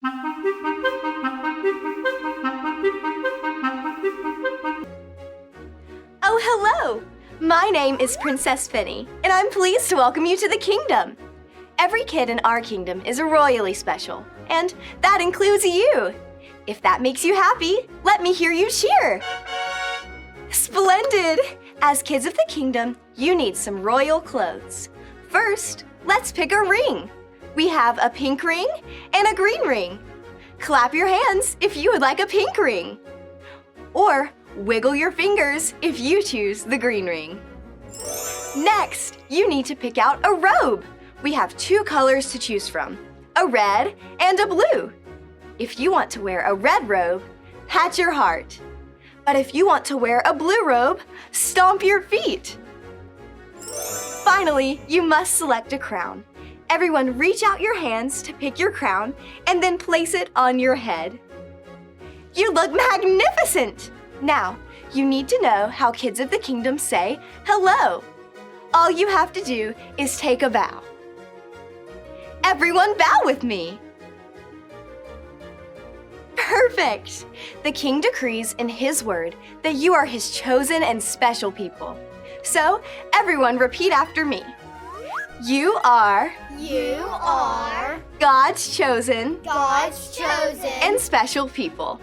Oh, hello! My name is Princess Finny, and I'm pleased to welcome you to the kingdom. Every kid in our kingdom is royally special, and that includes you. If that makes you happy, let me hear you cheer. Splendid! As kids of the kingdom, you need some royal clothes. First, let's pick a ring. We have a pink ring and a green ring. Clap your hands if you would like a pink ring. Or wiggle your fingers if you choose the green ring. Next, you need to pick out a robe. We have two colors to choose from, a red and a blue. If you want to wear a red robe, pat your heart. But if you want to wear a blue robe, stomp your feet. Finally, you must select a crown. Everyone reach out your hands to pick your crown and then place it on your head. You look magnificent! Now, you need to know how kids of the kingdom say hello. All you have to do is take a bow. Everyone bow with me. Perfect! The king decrees in his word that you are his chosen and special people. So, everyone repeat after me. You are God's chosen and special people.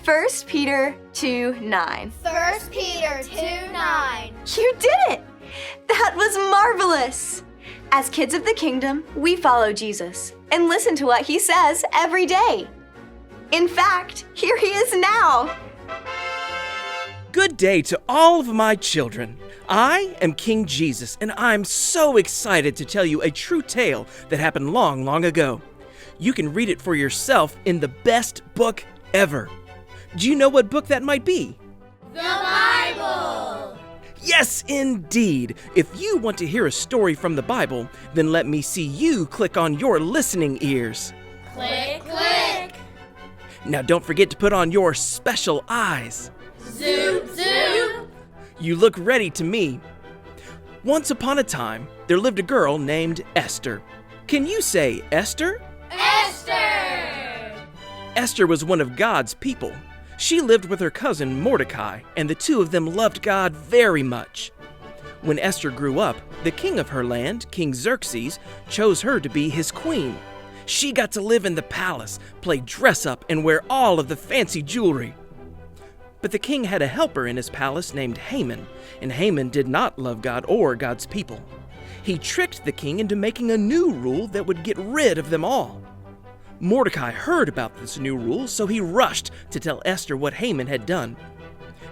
1 Peter 2:9. You did it! That was marvelous! As kids of the kingdom, we follow Jesus and listen to what he says every day. In fact, here he is now. Good day to all of my children. I am King Jesus, and I'm so excited to tell you a true tale that happened long, long ago. You can read it for yourself in the best book ever. Do you know what book that might be? The Bible! Yes, indeed. If you want to hear a story from the Bible, then let me see you click on your listening ears. Click, click! Now don't forget to put on your special eyes. Zoop, zoop! You look ready to me. Once upon a time, there lived a girl named Esther. Can you say Esther? Esther! Esther was one of God's people. She lived with her cousin Mordecai, and the two of them loved God very much. When Esther grew up, the king of her land, King Xerxes, chose her to be his queen. She got to live in the palace, play dress-up, and wear all of the fancy jewelry. But the king had a helper in his palace named Haman, and Haman did not love God or God's people. He tricked the king into making a new rule that would get rid of them all. Mordecai heard about this new rule, so he rushed to tell Esther what Haman had done.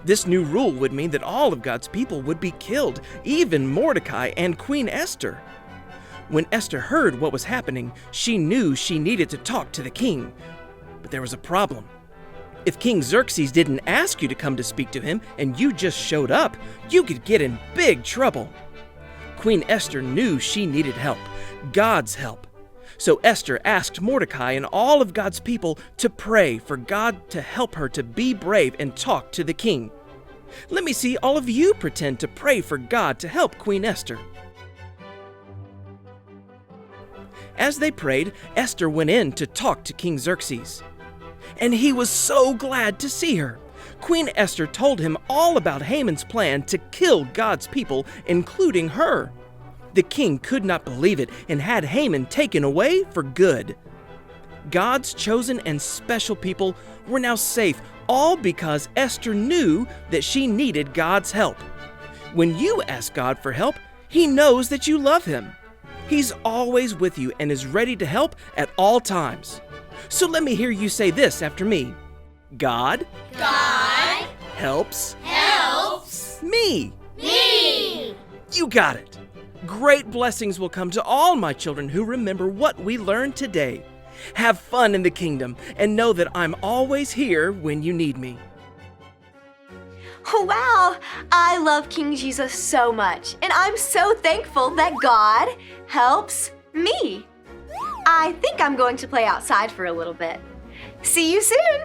This new rule would mean that all of God's people would be killed, even Mordecai and Queen Esther. When Esther heard what was happening, she knew she needed to talk to the king. But there was a problem. If King Xerxes didn't ask you to come to speak to him and you just showed up, you could get in big trouble. Queen Esther knew she needed help, God's help. So Esther asked Mordecai and all of God's people to pray for God to help her to be brave and talk to the king. Let me see all of you pretend to pray for God to help Queen Esther. As they prayed, Esther went in to talk to King Xerxes. And he was so glad to see her. Queen Esther told him all about Haman's plan to kill God's people, including her. The king could not believe it and had Haman taken away for good. God's chosen and special people were now safe, all because Esther knew that she needed God's help. When you ask God for help, He knows that you love Him. He's always with you and is ready to help at all times. So let me hear you say this after me. God helps me. You got it. Great blessings will come to all my children who remember what we learned today. Have fun in the kingdom and know that I'm always here when you need me. Wow! I love King Jesus so much, and I'm so thankful that God helps me. I think I'm going to play outside for a little bit. See you soon!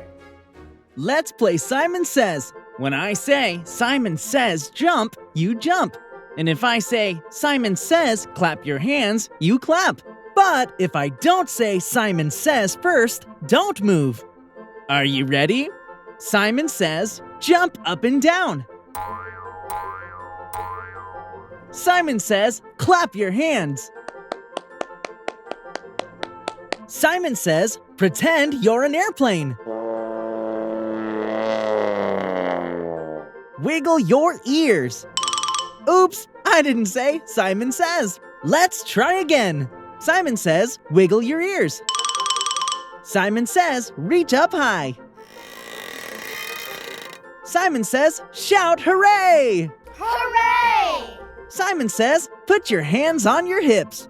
Let's play Simon Says. When I say Simon Says jump, you jump. And if I say Simon Says clap your hands, you clap. But if I don't say Simon Says first, don't move. Are you ready? Simon Says, jump up and down. Simon Says, clap your hands. Simon Says, pretend you're an airplane. Wiggle your ears. Oops, I didn't say Simon Says. Let's try again. Simon Says, wiggle your ears. Simon Says, reach up high. Simon Says, shout hooray! Hooray! Simon Says, put your hands on your hips.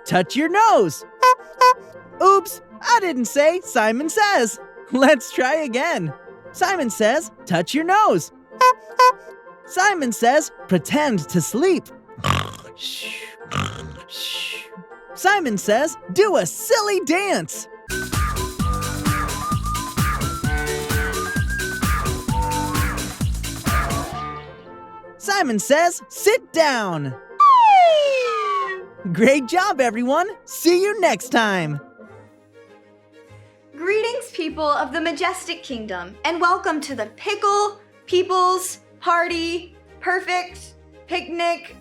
Touch your nose. Oops, I didn't say Simon Says. Let's try again. Simon Says, touch your nose. Simon Says, pretend to sleep. Simon Says, do a silly dance. Simon Says, sit down. Great job, everyone. See you next time. Greetings, people of the majestic kingdom, and welcome to the Pickle People's Party Perfect Picnic.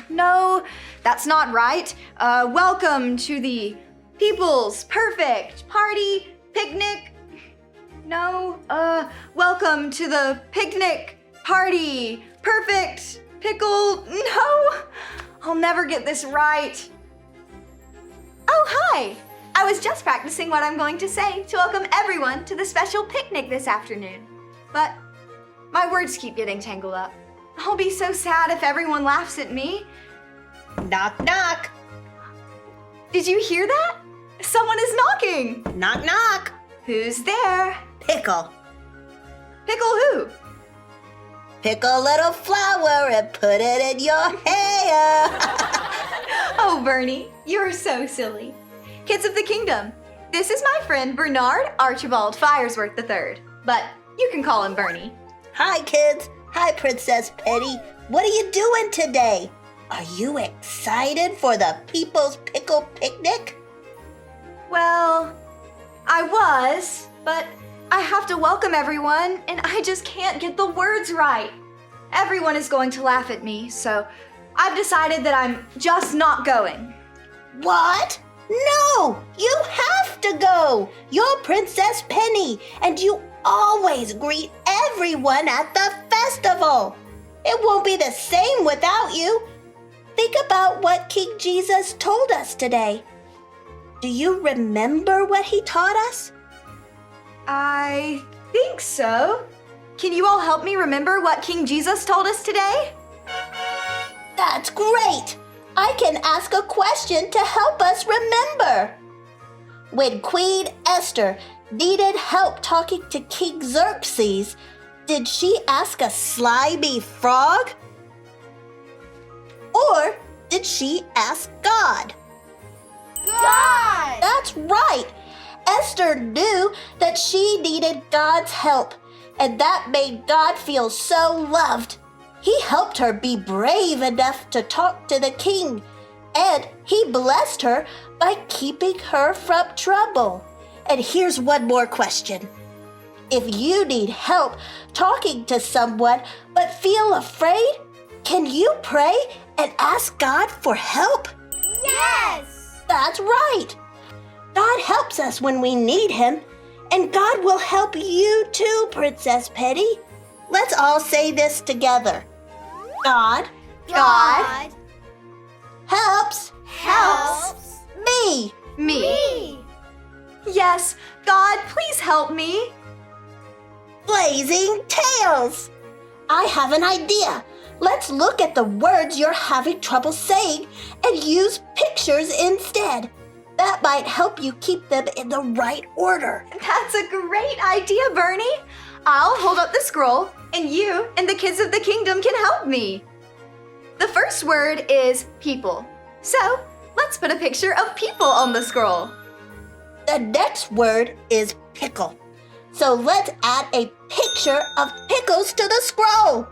No, that's not right. Welcome to the People's Perfect Party Picnic. No, welcome to the Picnic Party Perfect Pickle. No, I'll never get this right. Oh, hi. I was just practicing what I'm going to say to welcome everyone to the special picnic this afternoon. But my words keep getting tangled up. I'll be so sad if everyone laughs at me. Knock, knock. Did you hear that? Someone is knocking. Knock, knock. Who's there? Pickle. Pickle who? Pick a little flour and put it in your hair. Oh, Bernie, you're so silly. Kids of the kingdom, this is my friend Bernard Archibald Firesworth III, but you can call him Bernie. Hi, kids. Hi, Princess Penny. What are you doing today? Are you excited for the People's Pickle Picnic? Well, I was, but I have to welcome everyone, and I just can't get the words right. Everyone is going to laugh at me, so I've decided that I'm just not going. What? No, you have to go. You're Princess Penny, and you always greet everyone at the festival. It won't be the same without you. Think about what King Jesus told us today. Do you remember what he taught us? I think so. Can you all help me remember what King Jesus told us today? That's great. I can ask a question to help us remember. When Queen Esther needed help talking to King Xerxes, did she ask a slimy frog? Or did she ask God? God! That's right. Esther knew that she needed God's help, and that made God feel so loved. He helped her be brave enough to talk to the king, and he blessed her by keeping her from trouble. And here's one more question. If you need help talking to someone but feel afraid, can you pray and ask God for help? Yes! That's right. God helps us when we need him, and God will help you too, Princess Penny. Let's all say this together. God helps me. Me! Yes, God, please help me. Blazing tails. I have an idea. Let's look at the words you're having trouble saying and use pictures instead. That might help you keep them in the right order. That's a great idea, Bernie. I'll hold up the scroll, and you and the kids of the kingdom can help me. The first word is people. So, let's put a picture of people on the scroll. The next word is pickle. So let's add a picture of pickles to the scroll.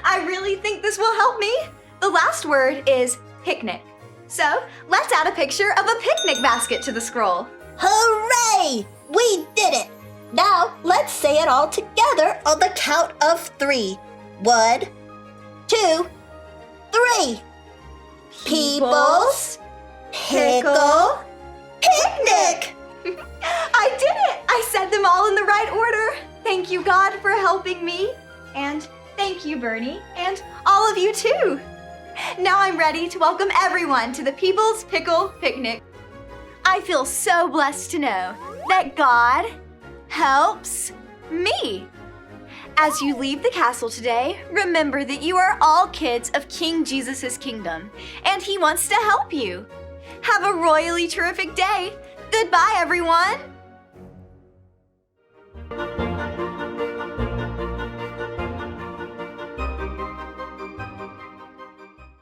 I really think this will help me. The last word is picnic. So let's add a picture of a picnic basket to the scroll. Hooray! We did it! Now let's say it all together on the count of 3. 1, 2, 3. People's Pickle Picnic! I did it! I said them all in the right order. Thank you, God, for helping me. And thank you, Bernie, and all of you too. Now I'm ready to welcome everyone to the People's Pickle Picnic. I feel so blessed to know that God helps me. As you leave the castle today, remember that you are all kids of King Jesus' kingdom, and he wants to help you. Have a royally terrific day. Goodbye, everyone.